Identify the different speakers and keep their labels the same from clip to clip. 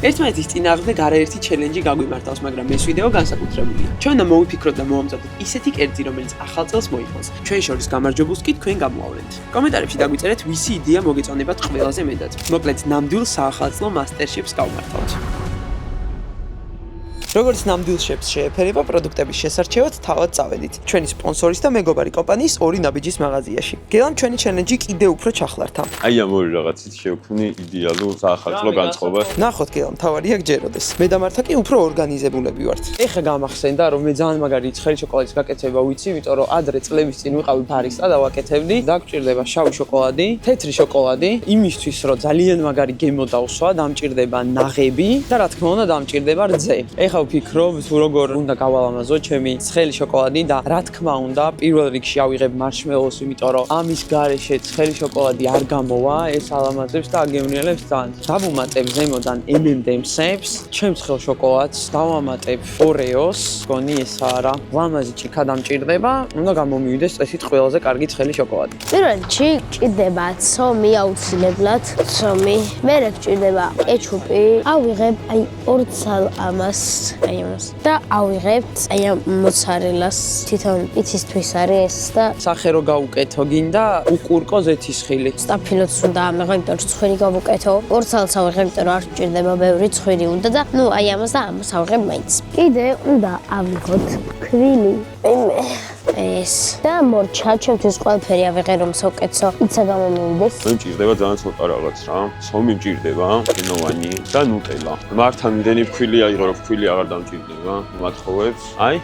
Speaker 1: ერთმანეთის წინააღმდეგ არაერთი ჩელენჯი გაგვიმართავს, მაგრამ ეს ვიდეო განსაკუთრებულია. ჩვენ უნდა მოვიფიქროთ და მოვამზადოთ ისეთი კერძი, რომელიც ახალ წელს მოიხმოს. ჩვენ შორის გამარჯვებულს კი თქვენ გამოავლენთ. კომენტარებში დაგვიწერეთ, ვისი იდეა მოგეწონებათ ყველაზე მეტად. მოკლედ, ნამდვილ საახალწლო მასტერშეფს გავმართავთ. როგორც ნამდვილ შეფს შეეფერება პროდუქტების შესარჩევად, თავად წავედით. ჩვენი სპონსორის და მეგობარი კომპანიის ორი ნაბიჯის მაღაზიაში. გელამ ჩვენი ჩელენჯი კიდე უფრო ჩახლართა.
Speaker 2: აი ამ ორი რაღაცით შევქმნი იდეალურ საახალწლო განწყობას.
Speaker 1: ნახოთ გელამ, თავარია გჯეროდეს. მე და მართა კი უფრო ორგანიზებულები ვართ. ეხა გამახსენდა, რომ მე ძალიან მაგარი ცხელი შოკოლადის გაკეთება ვიცი, იმიტომ რომ ადრე წლების წინ ვიყავი ბარისტა და ვაკეთებდი. დაგჭირდება შავი შოკოლადი, თეთრი შოკოლადი, იმისთვის რომ ძალიან მაგარი გემო დავსვა, დამჭირდება ნაღები და რა თქმა უნდა დამჭირდება რძე. ეხა ვფიქრობ, თუ როგორ უნდა გავალამაზო ჩემი ცხელი შოკოლადი და რა თქმა უნდა, პირველ რიგში ავიღებ მარშმელოს, იმიტომ რომ ამის გარეშე ცხელი შოკოლადი არ გამოვა, ეს ალამაზებს და აგევნიელებს ძალიან. დავუმატებ ზემოდან M&M's-ებს, ჩემს ცხელ შოკოლადს, დავამატებ Oreos, გონი ესა რა. ლამაზი ჭიქა დამჭირდება, უნდა გამომივიდეს წესით ყველაზე კარგი ცხელი შოკოლადი.
Speaker 3: პირველ რიგში ჭირდება ცომი აუცილებლად, ცომი. მერე ჭირდება კეჩუპი. ავიღებ აი ორ ცალ ამას და ავიღებთ აი ამ მოცარელას. თვითონ იცისთვის არის ეს და
Speaker 1: სახე რო გაუკეთო გინდა უყურკო ზეთისხილი.
Speaker 3: სტაფილოც უნდა ამიღო, იმიტომ რომ ცხვირი გავუკეთო. ორ ცალს ავიღებ, იმიტომ რომ არ ჭირდება ბევრი ცხვირი უნდა და ნუ აი ამას და ამას ავიღებ მაინც. კიდე უნდა ავიღოთ ქვილი. ეს და მორჩა, ჩვენთვის ყველაფერი ავიღე რომ საუკეთესო იცა გამომივიდეს.
Speaker 2: მე მჭირდება ძალიან ცოტა რაღაც რა. ცომი მჭირდება, გენოვანი და ნუტელა. მართან იმდენი ფქვილი აიღო, რომ ფქვილი აღარ დამჭირდება. მათხოვებს. აი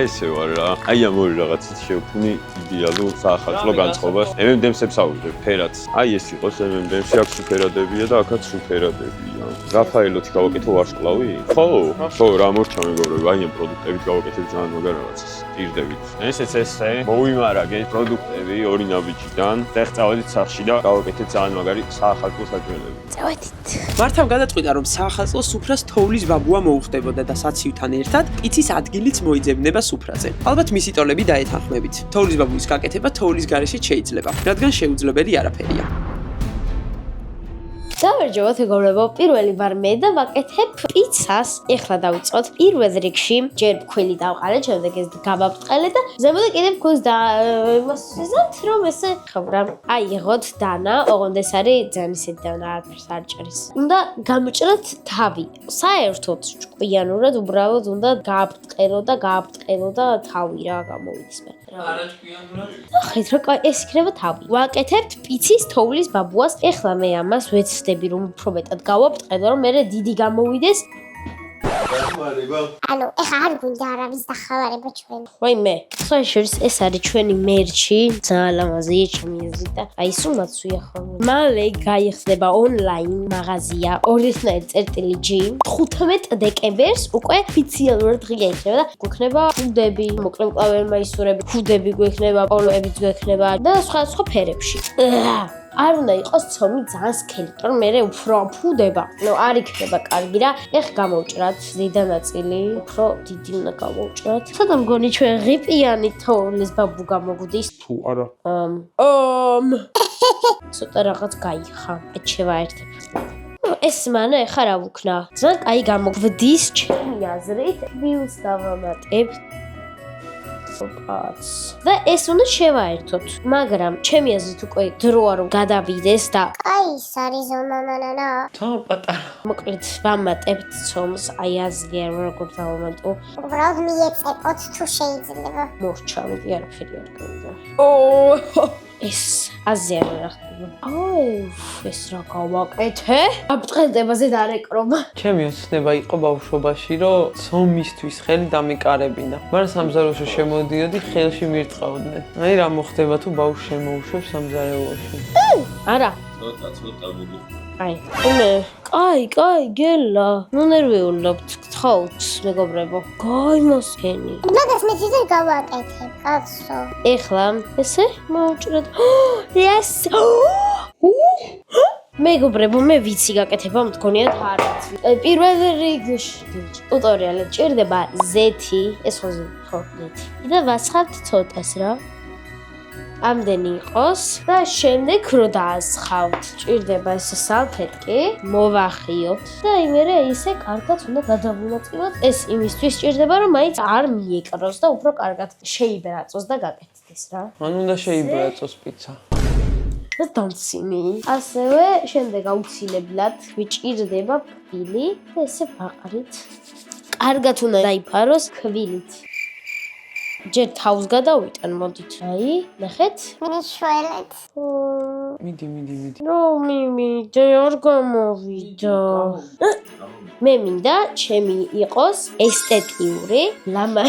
Speaker 2: ესე ვარ რა. აი ამ ორი რაღაცით შევქმნი იდეალურ საახალწლო განწყობას. M&M's-ებს ავიღებ ფერად. აი ეს იყოს M&M's-ი, აქ სუფერადებია და აქაც სუფერადებია. რაფაელოთი გავაკეთო ვარსკვლავი? ხო, რა მორჩა მეგობრებო, აი ამ პროდუქტებით გავაკეთებ ძალიან მაგარ რაღაცას. ჭირდებით. ესეც ესე მოვიმარაგეთ პროდუქტები ორი ნაბიჯიდან. და წავედით სახლში და გავაკეთეთ ძალიან მაგარი საახალწლო საჭმელები.
Speaker 3: წავედით.
Speaker 1: მართავ გადაწყვიტა, რომ საახალწლო სუფრას თოვლის ბაბუა მოუხდებოდა და საცივთან ერთად პიცის ადგილიც მოიძებნება სუფრაზე. ალბათ მისი ტოლები დაეთანხმებით. თოვლის ბაბუის გაკეთება თოვლის გარეშე შეიძლება, რადგან შეუძლებელი არაფერია.
Speaker 3: დავერჯოთ მეგობრებო, პირველი ვარ მე და ვაკეთებ პიცას. ეხლა დავიწყოთ. პირველ რიგში ჯერ ფქვილი დავყარეთ, შემდეგ ეს გავაბრტყელე და ზემოდან კიდევ ფქვილს და მოსიზავთ, რომ ესე ხავრა. აიღოთ დანა, ოღონდ ეს არის ძალიან ისეთი დანა, არაფერს არ ჭრის. უნდა გამოჭრათ თავი. საერთოდ ჭკვიანურად უბრალოდ უნდა გააბრტყელო და თავი რა გამოვიდეს მე. ახეთ რა ეს იქნება თავი. ვაკეთებთ პიცის თოვლის ბაბუას. ეხლა მე ამას ვეცდები რომ უფრო მეტად გავაბრტყელო, რომ მე დიდი გამოვიდეს.
Speaker 4: ანუ ეხა არ გვინდა არავის დახმარება ჩვენ.
Speaker 3: ვაიმე, სხვა შორის ეს არის ჩვენი მერჩი, ძალიან ლამაზი, ჩემი აზრით და აი სულაც ვიახავ. მალე გაიხსნება ონლაინ მაღაზია 2.G. 15 დეკემბერს უკვე ოფიციალურად დღე იქნება და გვექნება ფუდები, მოკლე მკლაველი მაისურები, ფუდები გვექნება, პოლოებიც გვექნება და სხვა ფერებში. არ უნდა იყოს ცომი ძალიან სქელი, რომ მე უფრო ფუდება. ნუ არ იქნება კარგი რა. ეხ გამოვჭრათ ზედა ნაწილი, უფრო დიდი უნდა გამოვჭრათ. ცოტა მგონი ჩვენ ღიპიანი თოვლის ბაბუ გამოგვდის.
Speaker 2: თუ არა.
Speaker 3: ცოტა რაღაც გაიხა. ეჩევა ერთად. ეს მანა ეხა რა ვუქნა? ძალიან კაი გამოგვდის ჩემი აზრით. ვიუს დავამატებ. და ეს უნდა შევაერთოთ, მაგრამ ჩემი აზრით უკვე დროა რომ გადავიდეს და
Speaker 4: აი ის არის ზომამანანა.
Speaker 1: თან პატარა.
Speaker 3: მოკლედ ვამატებთ ცომს, აი აზრი არ როგორ დავამატო.
Speaker 4: უბრალოდ მიეწეყოთ თუ შეიძლება.
Speaker 3: მორჩა, მეტი არაფერი არ გავიდა. ეს აზე არ ხდება. ეს რა გავაკეთე? აბტყელდებაზე დარეკრომა.
Speaker 1: ჩემი ოცნება იყო ბავშვობაში, რომ ცომისთვის ხელი დამეკარებინა. მაგრამ სამზარეულოში შემოდიოდი, ხელში მირტყავდნენ. აი რა მოხდება თუ ბავშვი შემოუშვებს სამზარეულოში.
Speaker 3: არა.
Speaker 2: ცოტა მოგიხსნა.
Speaker 3: აი, კაი, გელა. ნუ ნერვიულობთ, გთხოვთ, მეგობრებო. გაიმოსქენი.
Speaker 4: მაგას მე თვითონ გავაკეთებ, კაცო.
Speaker 3: ეხლა ესე მოვჭრათ. ეს მეგობრებო, მე ვიცი გაკეთება, მდგონიათ არ ვიცი. პირველ რიგში ტუტორიალი ჭირდება ზეთი, ეს ხო ზეთი. და ვასხავთ ცოტას რა. ამდენი იყოს და შემდეგ რო დაასხავთ. ჭირდება ეს სალფეტკი, მოვახიოთ და იმერე ისე კარგად უნდა გადავუნაწილოთ. ეს იმისთვის ჭირდება რომ მაინც არ მიეკროს და უფრო კარგად შეიბრაწოს და გაკეთდეს რა.
Speaker 1: ან უნდა შეიბრაწოს პიცა.
Speaker 3: და დამცინი. ასევე შემდეგ აუცილებლად გვიჭირდება ფქვილი და ესე ვაყრით. კარგად უნდა დაიფაროს ქვილით. ჯერ თავს გადავიტან, მოდით. აი, ნახეთ.
Speaker 4: მიშველეთ.
Speaker 1: მიდი.
Speaker 3: რო მივიდე, არ გამოვიდა. მე მინდა ჩემი იყოს ესთეტიური ლამა.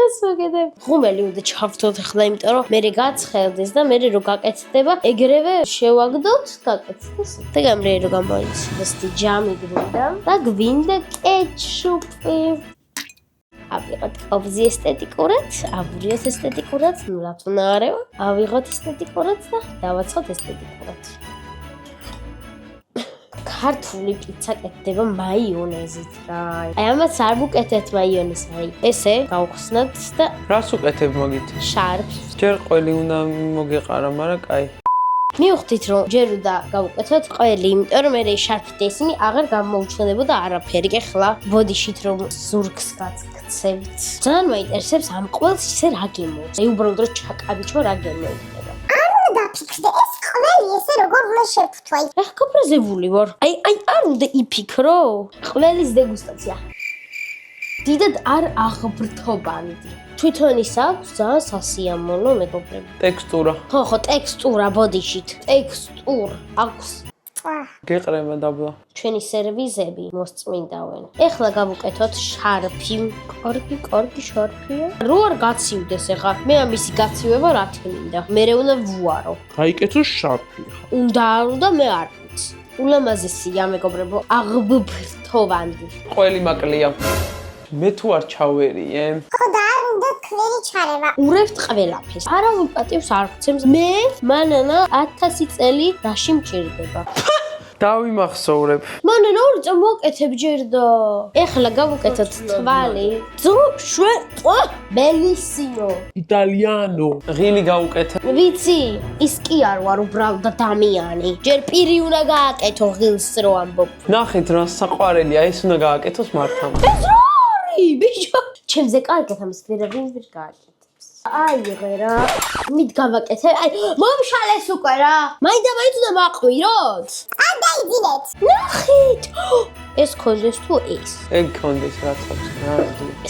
Speaker 3: ასოგედებ. ღუმელი უნდა ჩავთოთ ახლა, იმიტომ რომ მე გაცხელდეს და მე რო გაკეთდება, ეგრევე შევაგდოთ, გაკეთდეს. და გამრე რო გამოიცნოს ჯამი გვინდა და გვინდა კეჩუპი. ავიღოთ ობზი ესთეტიკურად, ავურიოთ ესთეტიკურად, ნუ რა თქმა უნდა, ავიღოთ ესთეტიკურად და დავაცხოთ ესთეტიკურად. ქართული პიცა კეთდება მაიონეზით რა. აი ამას არ ვუკეთებთ მაიონეზს, აი ესე გავხსნათ და
Speaker 1: რას უკეთებ მაგით?
Speaker 3: შარფს.
Speaker 1: ჯერ ყველი უნდა მოგეყარა, მაგრამ კაი.
Speaker 3: მივხვდით რომ ჯერ უნდა გავუკეთოთ ყველი, იმიტომ რომ მე შარფით ისინი აღარ გამოუჩნდებოდა არაფერი. ეხლა ბოდიშით რომ ზურგს გაქცევით. ძალიან მაინტერესებს ამ ყველს ისე რა გემოვს. აი უბრალოდ რომ ჩაკაბიჭო რა გემოვდება.
Speaker 4: დაფიქრდე ეს ყველი ესე როგორ უნდა შეფუთვა.
Speaker 3: ეხ გაფრაზებული ვარ. აი არ უნდა იფიქრო. ყველის დეგუსტაცია. დიდად არ აღბრთობანდი. თვითონ ის აქვს ძალიან სასიამოვნო მეგობრები.
Speaker 1: ტექსტურა.
Speaker 3: ხო, ტექსტურა ბოდიშით. ტექსტურ აქვს.
Speaker 1: გეყრება დაბლა.
Speaker 3: ჩვენი სერვიზები მოსწმინდავენ. ეხლა გავუკეთოთ შარფი. კარგი შარფია. რო არ გაცივდეს ეხლა. მე ამისი გაცივება რა თქმინდა. მე უნდა ვუარო.
Speaker 1: გაიკეთო შარფი.
Speaker 3: უნდა არ უნდა მე არ ვიცი. ულამაზესია მეგობრებო, აღბრთოვანდი.
Speaker 1: ყველი მაკლია. მე თუ არ ჩავერიე.
Speaker 4: ხო და არ უნდა ქვერი ჩარევა.
Speaker 3: ურევთ ყველაფერს. არავინ პატივს არ გცემს. მე მანანა 1000 წელი რაში მჭირდება.
Speaker 1: დავიმახსოვრებ.
Speaker 3: მანანა ორი წამო მოკეთებ ჯერდა. ეხლა გავუკეთოთ თვალი. შვე ბელისიმო.
Speaker 1: იტალიანო. ღილი გაუკეთე.
Speaker 3: ვიცი, ის კი არ ვარ უბრალოდ დამიანი. ჯერ პირი უნდა გააკეთო ღილს რო ამბობ.
Speaker 1: ნახეთ რა საყვარელია, ეს უნდა გააკეთოს მართავ.
Speaker 3: ეს რა არის, ბიჭო? ჩემზე კარგად ამის ვერავინ ვერ გააკეთებს. აი ღერა, მით გავაკეთე. აი, მომშალეს უკვე რა. მაინდა-მაინც უნდა მაყვიროთ.
Speaker 4: არ დაიძინეთ.
Speaker 3: ნახეთ. ეს კონდეს თუ ეს?
Speaker 1: ეგ კონდეს რაც აქვს.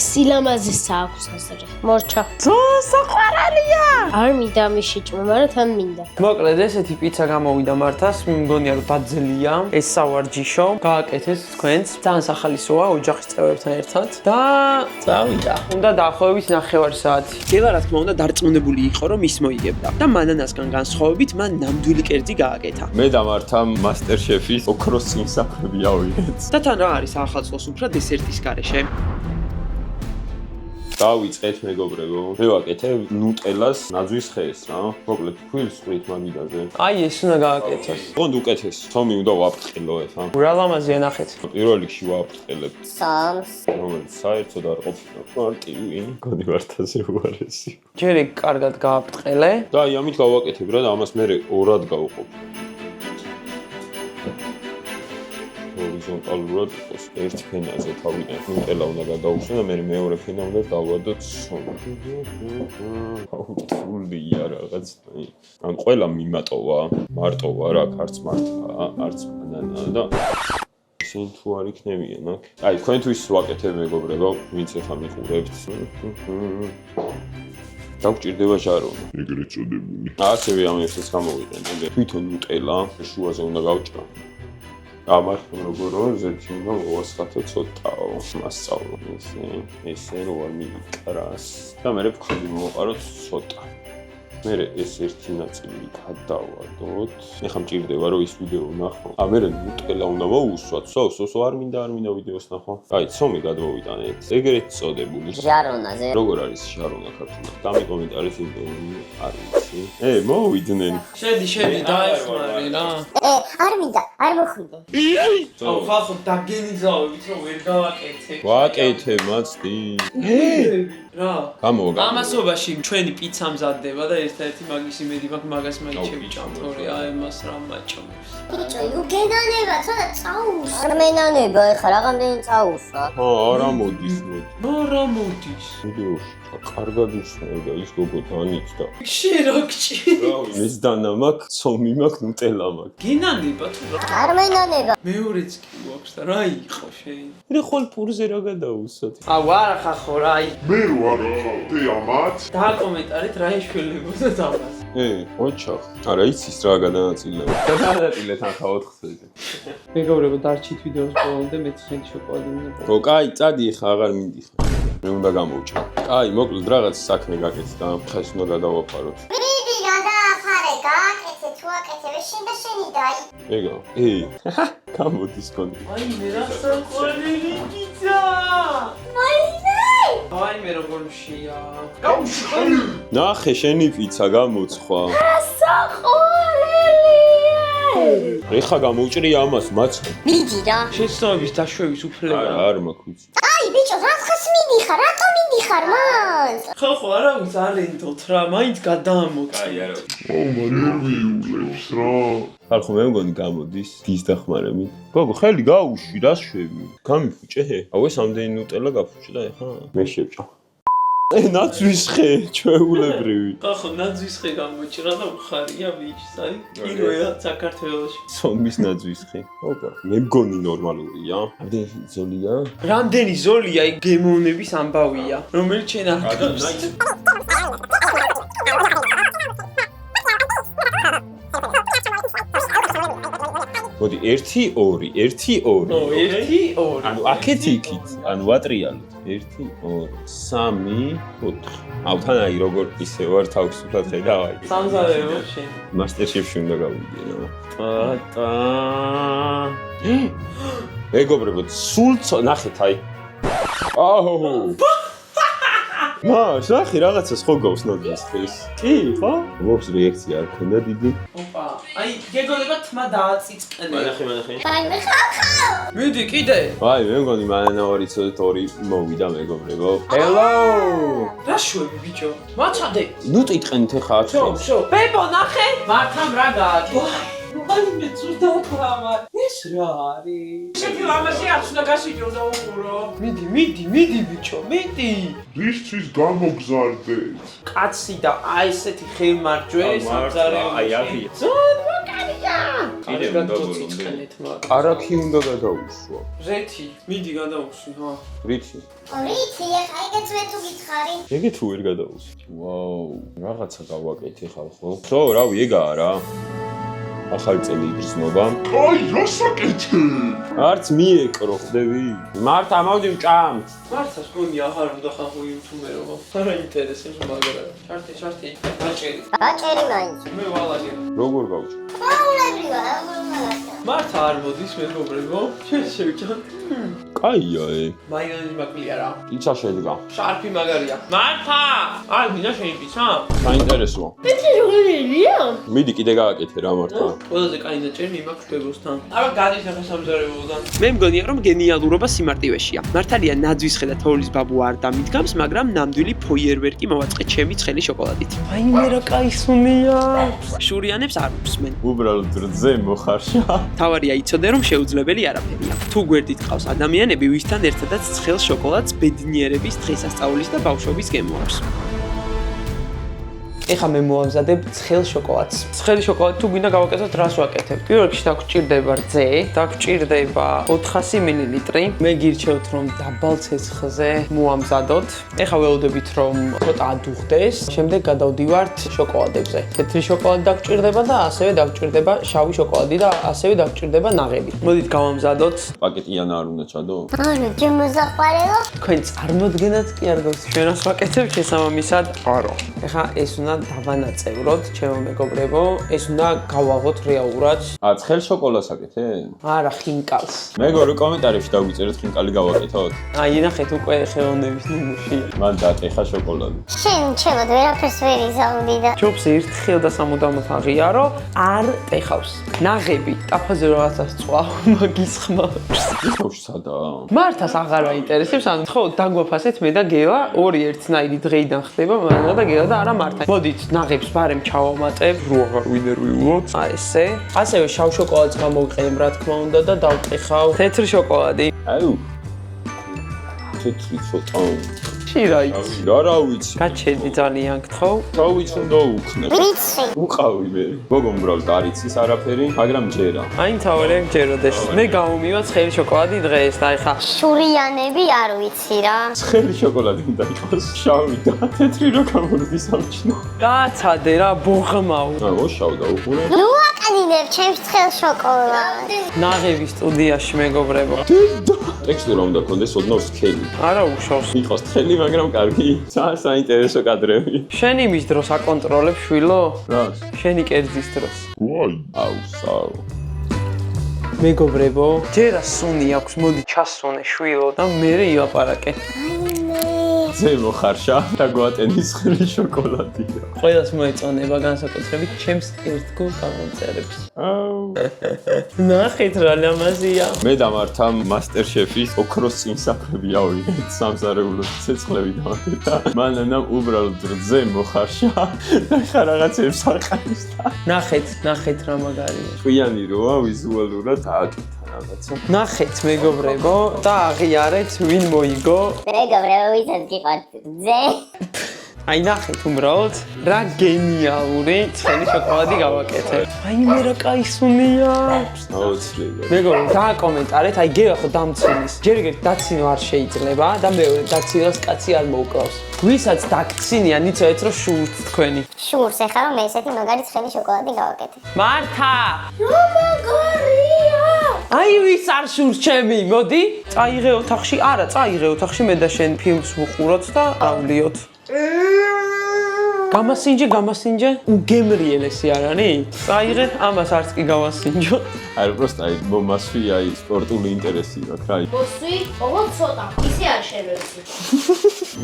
Speaker 3: სილამაზეს აქვს ასრე. მორჩა.
Speaker 1: საყვარელია.
Speaker 3: არ მინდა მიშიჭმო, მაგრამ თან მინდა.
Speaker 1: მოკლედ ესეთი პიცა გამოვიდა მართას, მგონია რომ დაძელია. ეს სავარჯიშო, გააკეთეთ თქვენც. ძალიან სახალისოა ოჯახის წევრებთან ერთად და წავიდა. უნდა დაახლოებით 9 საათი. დილა რა თქმა უნდა დარწმუნებული იყო რომ ის მოიგებდა და მანანასგან განსხვავებით მან ნამდვილი კერძი გააკეთა.
Speaker 2: მე და მართამ მასტერშეფის ოქროს წინსაქმები ავიღეთ.
Speaker 1: და თან რა არის ახალწლოს უფრო დესერტის გარეშე?
Speaker 2: დავიწყეთ მეგობრებო. მე ვაკეთებ ნუტელას ნაძვის ხეს რა. მოკლედ ფქვილს ვყრით მაგიდაზე.
Speaker 1: აი ეს უნდა გააკეთოს.
Speaker 2: კონდ უკეთეს. სომი უნდა ვაფრთხილო ეხლა.
Speaker 1: რა ლამაზია ნახეთ.
Speaker 2: პირველ რიგში ვაფრთხილებ.
Speaker 4: სომს.
Speaker 2: რომელიც საერთოდ არ ყოფილა პარტივი. გონი ვართაზე უარესი.
Speaker 1: ჯერ ეგ კარგად გააფრთხილე.
Speaker 2: და აი ამით გავაკეთებ რა და ამას მე ორად გავუყოფ. ჰორიზონტალურად იყოს ერთ ფენაზე თავიდან ნუტელა უნდა გადაუხსნო და მე მეორე ფენა უნდა დავადოთ სომი. აუცილია რაღაც. ან ყველა მიმატოვა, მარტოვა რა, არც მარტა, არც ბანანა და ისინი თუ არ იქნებიან აქ. აი, თქვენთვის ვაკეთებ მეგობრებო, ვინც ახლა მიყურებთ. დაგჭირდება ჟარონა. ეგრეთ წოდებული. ასევე ამ ერთს გამოვიდა. თვითონ ნუტელა შუაზე უნდა გავჭრა. ამას როგორ ზეთი უნდა მოვასხათო ცოტაო. მასწავლო ესე რო არ მიიკრას. და მე ვქხვი მოვაყაროთ ცოტა. მე ეს ერთი ნაწილი გადავადოთ. ეხლა მჭირდება რომ ის ვიდეო ვნახო. მე ნუტელა უნდა მოусვათ. სო არ მინდა ვიდეოს ნახო. აი, ცომი გადმოვიტანეთ. ეგრეთ წოდებული.
Speaker 3: ჟარონაზე.
Speaker 2: როგორ არის ჟარონა ქართულად? დამი კომენტარით არ ვიცი. მოვიდნენ.
Speaker 1: შედი დაეხმარი რა.
Speaker 4: არ მინდა, არ მოხვიდე.
Speaker 1: აუ ხალხო დაგენიძავებით რომ ვერ გავაკეთე.
Speaker 2: ვაკეთე მაცდი.
Speaker 1: რა.
Speaker 2: გამოგა.
Speaker 1: ამასობაში ჩვენი პიცა მზადდება და ეს ერთადერთი მაგის იმედი მაქვს, მაგას მაიჩები ჭამთორი, აი მას რა მაჭამებს.
Speaker 4: ბიჭო, უგენანება, ცოტა წაუს. არ მენანება, ეხლა რაღაცნაირად წაუსვა.
Speaker 2: არა მოდის.
Speaker 1: რა მოდის?
Speaker 2: ვიდეოში კარგად უშევდა ის გოგო დანიჭდა.
Speaker 1: შენ რა გჭირდება?
Speaker 2: რავი, ეს დანა მაქვს, ცომი მაქვს, ნუტელა მაქვს.
Speaker 1: გენანება თუ რა?
Speaker 4: არ მენანება.
Speaker 1: მეორეც კი გვაქვს და რა იყო შენ?
Speaker 2: მე ხოლ პურზე რა გადაუსვათ.
Speaker 1: აუ არა ხახო რა აი.
Speaker 5: მე რო არ ვიყავდი ამათ.
Speaker 1: დააკომენტარით რა ეშველებოდა ამას.
Speaker 2: ოჩახ. არა იცის რა გადანაწილება. გადანაწილეთ ახლა 4 წელზე.
Speaker 1: მეგობრებო, დარჩით ვიდეოს ბოლომდე მე ცხელი შოკოლადი უნდა.
Speaker 2: ო, კაი, წადი ხა აღარ მინდიხარ. მე უნდა გამოვჭა. კაი, მოკლედ რაღაც საქმე გაკეთდა, ხეს უნდა გადავაფაროთ.
Speaker 4: მიდი გადააფარე, გააკეთე, თუ აკეთებ, შენ და შენი დაი.
Speaker 2: ეგო. გამოდის კონი.
Speaker 1: აი მე რა საყვარელი გიცა. აი მე როგორ მშია. გაუშველი.
Speaker 2: ნახე შენი პიცა გამოცხვა.
Speaker 4: საყვარელი.
Speaker 2: ეხა გამოვჭრი ამას, მაცხე.
Speaker 4: მიდი რა.
Speaker 1: შესაბამის დაშვების უფლება.
Speaker 2: არ მაქვს ვიცი.
Speaker 4: აი ბიჭო, რატოს მიდიხარ? რატომ მიდიხარ მას?
Speaker 1: ხალხო არა ვიცი არენდოთ რა, მაინც გადაამოწ.
Speaker 2: აი არა.
Speaker 5: ნერვი იულებს რა.
Speaker 2: ხალხო მე მგონი გამოდის დის დახმარებით. გოგო, ხელი გაუშვი, რა შვები? გამიფუჭე. აუ ეს ამდენი ნუტელა გაფუჭე და ეხა მე შევჭა. ნაცვის ხე, ჩვეულებრივი.
Speaker 1: ხალხო ნაძვის ხე გამოჭრა და მხარია ბიჭს, აი. პირველია საქართველოში.
Speaker 2: ცომის ნაძვის ხე. ოპა, მე მგონი ნორმალურია. ამდენი ზოლია.
Speaker 1: რამდენი ზოლია იქ გემოვნების ამბავია, რომელიც შენ არ გავს.
Speaker 2: მოდი 1 2 1 2.
Speaker 1: ო 1 2.
Speaker 2: ანუ აქეთ იქით, ანუ ვატრიალოთ. 1 2 3 4. აუ თან აი როგორ ისე ვარ თავისუფლად ხედავ აი.
Speaker 1: სამზარეულო შენ.
Speaker 2: მასტერშეფში უნდა გავიდე რა. ტა. მეგობრებო, სულ ნახეთ აი. აუ. მაშ, ნახე რაღაცას ხო გავს ნაძვის ხეს. კი, ხო? მოხს რეაქცია არ ქონდა დიდი.
Speaker 1: ოპა, აი გეგონება თმა დააწიწკნე.
Speaker 2: მანახე.
Speaker 4: აი მე ხალხო.
Speaker 1: მიდი კიდე.
Speaker 2: აი, მე მგონი მანაორი ცოტა ორი მოვიდა მეგობრებო. Hello!
Speaker 1: რა შვები ბიჭო? მაჩადე.
Speaker 2: ნუ ტიტყენით ხა აქ.
Speaker 1: შო. ბებო ნახე. მართამ რა გააკეთე? აი მე წუდაყავა. ეს რა არის? შეფილ ამაში არ უნდა გასიჯო და უყურო. მიდი ბიჭო, მიდი.
Speaker 5: რისთვის გამოგზარდეთ?
Speaker 1: კაცი და აი ესეთი ხელმარჯვე სამზარეულო.
Speaker 2: აი, აღია.
Speaker 1: ზოდ მოკარია.
Speaker 2: კიდე
Speaker 1: კარგად
Speaker 2: უნდა
Speaker 1: გწიწკნეთ მაგ.
Speaker 2: არაქი უნდა გადაუშვა.
Speaker 1: ზეთი, მიდი გადავხსნი, ხო?
Speaker 2: რითი?
Speaker 4: რითი, აი გეცვე თუ გითხარი.
Speaker 2: ეგე თუ ვერ გადაუსვა. ვაუ, რაღაცა გავაკეთე ხალხო. ხო, რავი, ეგაა რა. ახალი წელი იგრძნობა.
Speaker 5: აი, რასაკეთე?
Speaker 2: არც მიეკრო ხდები. მართ ამავდი მჭამთ.
Speaker 1: მართას გონი აღარ უნდა ხახო იუთუბერობა. არა ინტერესებს მაგრამ. ჩარტი.
Speaker 4: გაჭერი მაინც.
Speaker 1: მე ვალაგე.
Speaker 2: როგორ გავჭ?
Speaker 4: აულებრივა, როგორ მაგასა.
Speaker 1: მართა არ მოდის მეგობრებო. შენ შევჭამ.
Speaker 2: კაია ე.
Speaker 1: მაინანი მაკლია რა.
Speaker 2: პიცა შედგა.
Speaker 1: შარფი მაგარია. მართა! აი, მინდა შენი პიცა?
Speaker 2: საინტერესოა.
Speaker 3: ეს როგორია?
Speaker 2: მიდი კიდე გააკეთე რა მართლა.
Speaker 1: ყველაზე კაი ნაჭერი მიმაქვს დებოსთან. აბა გადის ახლა სამზარეულოდან. მე მგონია რომ გენიალურობა სიმარტივეშია. მართალია ნაძვის ხე და თოვლის ბაბუ არ დამიდგამს, მაგრამ ნამდვილი ფოიერვერკი მოვაწყე ჩემი ცხელი შოკოლადით. აი მე რა კაი სუნია. შურიანებს არ უსმენ.
Speaker 2: უბრალოდ რძე მოხარშა.
Speaker 1: თავარია იცოდე რომ შეუძლებელი არაფერია. თუ გვერდით ყავს ადამიანები, ვისთან ერთადაც ცხელ შოკოლადს ბედნიერების დღესასწაულის და ბავშვობის გემო აქვს. ეხა მე მოვამზადებ ცხელ შოკოლადს. ცხელი შოკოლადი თუ გინდა გავაკეთოთ, რას ვაკეთებ? პირველ რიგში დაგჭირდება რძე, დაგჭირდება 400 მლ. მე გირჩევთ რომ დაბალ ცეცხლზე მოვამზადოთ. ეხა ველოდებით რომ ცოტა ადუღდეს, შემდეგ გადავდივართ შოკოლადებზე. თეთრი შოკოლადი დაგჭირდება და ასევე დაგჭირდება შავი შოკოლადი და ასევე დაგჭირდება ნაღები. მოდით გავამზადოთ.
Speaker 2: პაკეტიან არ უნდა ჩადო?
Speaker 4: ანუ ჩემოსაყვარელო.
Speaker 1: თქვენ წარმოდგენად კი არ გავს ჩვენ რას ვაკეთებ შესაბამისად.
Speaker 5: არა.
Speaker 1: ეხა ეს უნდა დავანაწევროთ, ჩემო მეგობრებო, ეს უნდა გავაღოთ რეალურად.
Speaker 2: ცხელ შოკოლადს აკეთე?
Speaker 1: არა, ხინკალს.
Speaker 2: მეგობრებო, კომენტარებში დავიწერეთ ხინკალი გავაკეთოთ.
Speaker 1: აი, ნახეთ უკვე ხელოვნების ნიმუშია.
Speaker 2: მან დატეხა შოკოლადი.
Speaker 4: შენ ჩემოდ ვერაფერს ვერ იზამდი და
Speaker 1: ჯობს ერთხელ და სამუდამოდ აღიარო, არ ტეხავს. ნაღები, ტაფაზე რაღაცას წვა, მაგის ხმავს.
Speaker 2: ის ბავშვი სადაა?
Speaker 1: მართას აღარ აინტერესებს, ანუ ხო, დაგვაფასეთ მე და გელა, ორი ერთნაირი დღეიდან ხდება, მანა და გელა და არა მართა. მოდით ნაღებს ბარემ ჩავამატებ, რო აღარ ვინერვიულოთ. აი ესე. ასევე შავ შოკოლადს გამოვიყენებ, რა თქმა უნდა და დავტეხავ თეთრი შოკოლადი.
Speaker 2: აუ. თეთრი ცოტა.
Speaker 1: შირაიც.
Speaker 2: რა ვიცი.
Speaker 1: გაჩენდი ძალიან გთხოვ.
Speaker 2: რა ვიცი უნდა უქნე.
Speaker 4: ვიცი.
Speaker 2: უყავი მე. გოგომ ბრალ არ იცის არაფერი, მაგრამ ჯერა.
Speaker 1: აი თავი გჯეროდეს. მე გამომივა ცხელი შოკოლადი დღეს და ეხა
Speaker 4: შურიანები არ ვიცი რა.
Speaker 2: ცხელი შოკოლადი უნდა იყოს, შავი და თეთრი რო გამორდის ამჩნო.
Speaker 1: გაცადე რა ბოღმაო.
Speaker 2: აუ, შავ და უყურე.
Speaker 4: ნუ აკანინებ ჩემს ცხელ შოკოლადს.
Speaker 1: ნაღები სტუდიაში მეგობრებო.
Speaker 2: ტექსტურა უნდა კონდეს ოდნავ სქელი.
Speaker 1: არა უშავს.
Speaker 2: იყოს თხელი, მაგრამ კარგი. საინტერესო კადრები.
Speaker 1: შენ იმის დროს აკონტროლებ შვილო?
Speaker 2: რას?
Speaker 1: შენი კერძის დროს.
Speaker 5: ვაი,
Speaker 2: აუ, საო.
Speaker 1: მეგობრებო, ჯერა სუნი აქვს, მოდი ჩასუნე შვილო და მერე ილაპარაკე.
Speaker 2: ზემო ხარშა და გვატენის ცხელი შოკოლადია.
Speaker 1: ყველას მოეწონება განსაკუთრებით ჩემს ერთგულ გამომწერებს.
Speaker 2: აუ.
Speaker 1: ნახეთ რა ლამაზია.
Speaker 2: მე დამართა მასტერ შეფის ოქროს წინსაფრები ავიღეთ სამზარეულოს ცეცხლები დავაკეთა. მანამ უბრალოდ ზემო ხარშა და ხა რაღაცებს აყანის და
Speaker 1: ნახეთ რა მაგარია.
Speaker 2: ყვიანი როა ვიზუალურად დააკეთა რაღაცა.
Speaker 1: ნახეთ მეგობრებო და აღიარეთ ვინ მოიგო.
Speaker 4: მეგობრებო, ვისაც გიყვართ ძე.
Speaker 1: აი ნახეთ უბრალოდ რა გენიალური ცხელი შოკოლადი გავაკეთე. აი მე რა კაი სუნია.
Speaker 2: აუცილებლად.
Speaker 1: მეგობრებო, დააკომენტარეთ, აი გეღა ხო დამცინის. ჯერ ეგ დაცინო არ შეიძლება და მეორე დაცინოს კაცი არ მოუკლავს. ვისაც დაგცინია, იცოდეთ რომ შურთ თქვენი.
Speaker 4: შურს ეხლა რომ მე ესეთი მაგარი ცხელი შოკოლადი გავაკეთე.
Speaker 1: მართა!
Speaker 4: რა მაგარია!
Speaker 1: აი ვის არ შურს ჩემი, მოდი. წაიღე ოთახში, არა, წაიღე ოთახში მე და შენ ფილმს ვუყუროთ და რავლიოთ. გამასინჯე, უგემრიელესი არ არის? წაიღე, ამას არც კი გავასინჯო.
Speaker 2: არ პროსტა აი მომასვი აი სპორტული ინტერესი აქვს რა.
Speaker 3: მოსვი, ოღონდ ცოტა. ისე არ შევეცი.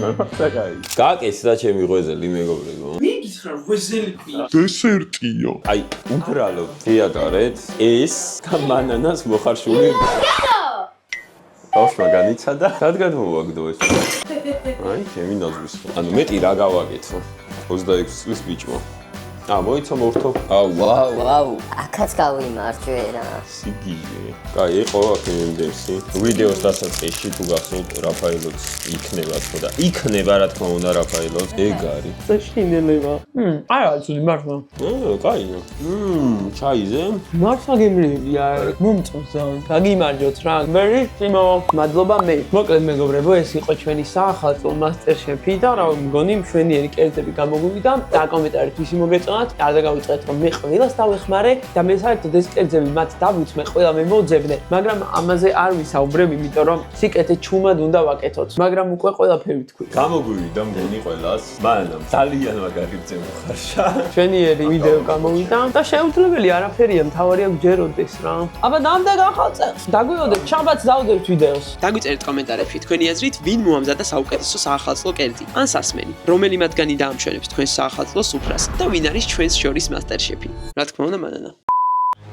Speaker 2: მაგარი. გააკეცდა ჩემი ღვეზელი მეგობრებო.
Speaker 1: მიგიცხრა ღვეზელი ქვია.
Speaker 5: დესერტია.
Speaker 2: აი უბრალოდ შეატარეთ ეს და მანანას მოხარშული. ბავშვმა განიცადა, რადგან მოვაგდო ეს? აი, ჩემი ნაზვის. ანუ მეტი რა გავაკეთო? 26 წლის ბიჭმა. მოიცა მოვთო.
Speaker 4: ვაუ, აქაც გავიმარჯვერა.
Speaker 2: სიგიჟე. კაი, იყო აქ იმდენსი. ვიდეოს დასაწყისში თუ გახსოვთ, რაფაელოც იქნება თქო და იქნება რა თქმა უნდა რაფაელოც. ეგ არის.
Speaker 1: წაშინელება. არა, ცუდი მართლა.
Speaker 2: კაია. ჩაიზე?
Speaker 1: მართლა გემრიელია. მომწონს ძალიან. გაგიმარჯოთ რა. მერი, სიმო, მადლობა მე. მოკლედ მეგობრებო, ეს იყო ჩვენი საახალწლო მასტერშეფი და რა მგონი მშვენიერი კერძები გამოგვივიდა. დაკომენტარით ვისი მოგეწონა. არ დაგავიწყეთ რომ მე ყველას დავეხმარე და მე საერთოდ ეს კერძები მათ დავუცმე ყველა მე მოძებნე, მაგრამ ამაზე არ ვისაუბრებ, იმიტომ რომ სიკეთე ჩუმად უნდა ვაკეთოთ, მაგრამ უკვე ყველაფერი თქვი.
Speaker 2: გამოგვივიდა მგონი ყველას, მანამ ძალიან მაგარი ძემო ხარშა.
Speaker 1: ჩვენიერი ვიდეო გამოვიდა და შეუძლებელი არაფერია, მთავარია გჯეროდეს რა. აბა ნამდვილ ახალ წელს დაგვიოდეთ, შაბათს დავდევთ ვიდეოს. დაგვიწერეთ კომენტარებში თქვენი აზრით, ვინ მოამზადა საუკეთესო საახალწლო კერძი ან სასმელი, რომელი მათგანი დაამშვენებს თქვენს საახალწლო სუფრას და ვინ არის ჩვენს შორის მასტერშეფი. რა თქმა უნდა, მანანა.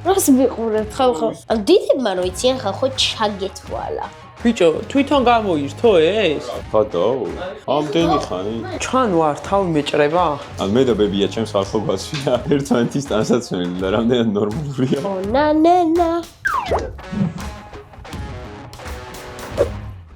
Speaker 3: რას ვიყურებთ ხალხო? ან დიდებმა რო იციან ხალხო ჩაგეთვალა.
Speaker 1: ბიჭო, თვითონ გამოირთო ეს?
Speaker 2: ხატო? ამდენი ხანი?
Speaker 1: ჩან ვარ, თავი მეჭრება?
Speaker 2: ან მე და ბებია ჩემს ხალხო გვასვია ერთმანეთის ტანსაცმელი და რამდენად ნორმალურია.
Speaker 3: ნანენა.